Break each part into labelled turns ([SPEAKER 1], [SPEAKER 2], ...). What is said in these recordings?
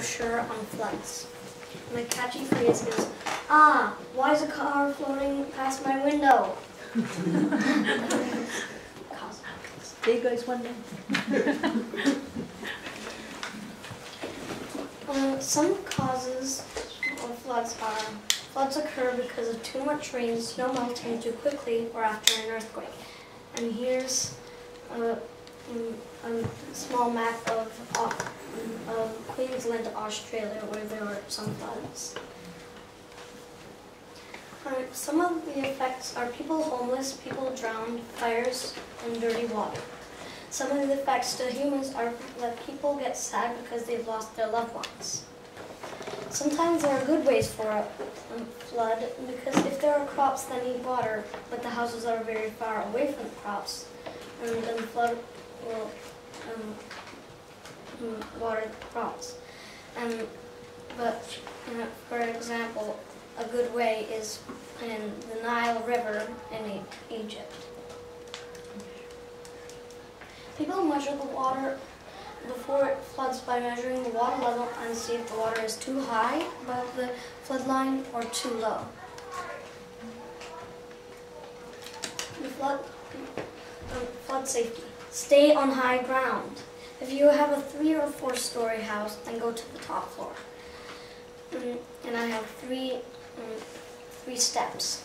[SPEAKER 1] brochure on floods. My catchy phrase is, why is a car floating past my window?
[SPEAKER 2] There goes one day.
[SPEAKER 1] Some causes of floods are, floods occur because of too much rain, snow melting too quickly, or after an earthquake. And here's a small map of Queensland, Australia, where there were some floods. Some of the effects are people homeless, people drowned, fires, and dirty water. Some of the effects to humans are that people get sad because they've lost their loved ones. Sometimes there are good ways for a flood, because if there are crops that need water, but the houses are very far away from the crops, then the flood will water the crops. But for example, a good way is in the Nile River in Egypt. People measure the water before it floods by measuring the water level and see if the water is too high above the flood line or too low. The flood safety. Stay on high ground. If you have a 3 or 4 story house, then go to the top floor. And I have three steps.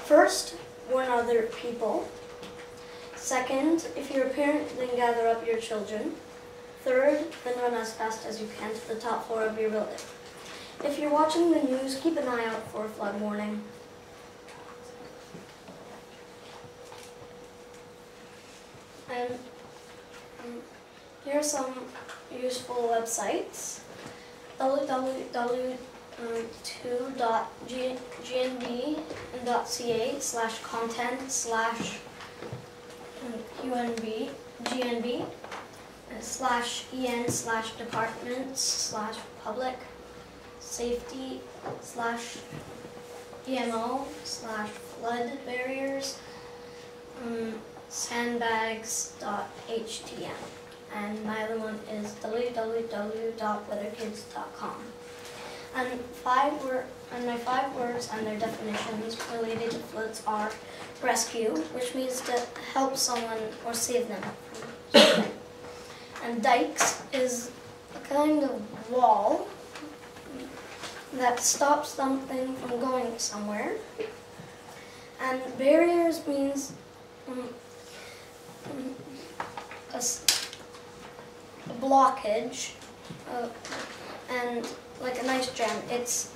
[SPEAKER 1] First, warn other people. Second, if you're a parent, then gather up your children. Third, then run as fast as you can to the top floor of your building. If you're watching the news, keep an eye out for a flood warning. And here are some useful websites. www.gnb.ca/content/gnb/public/safety/emo/flood barriers sandbags.htm, and my other one is www.weatherkids.com. And my 5 words and their definitions related to floods are rescue, which means to help someone or save them from something. And dikes is a kind of wall that stops something from going somewhere. And barriers means a blockage, and like a nice jam. It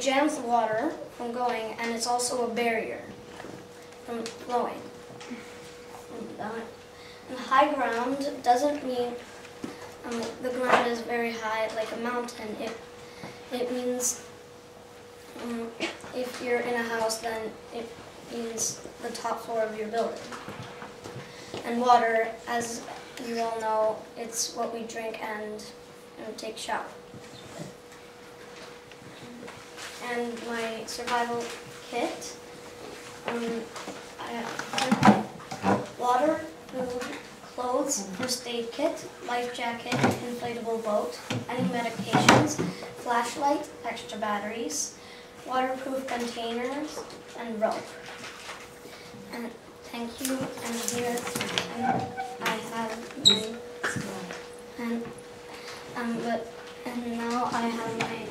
[SPEAKER 1] jams the water from going, and it's also a barrier from flowing. And high ground doesn't mean the ground is very high, like a mountain. It means if you're in a house, then it means the top floor of your building. And water, as you all know, it's what we drink and take shower. And my survival kit, I have water, food, clothes, first aid kit, life jacket, inflatable boat, any medications, flashlight, extra batteries, waterproof containers, and rope. And thank you, and here I have my, and now I have my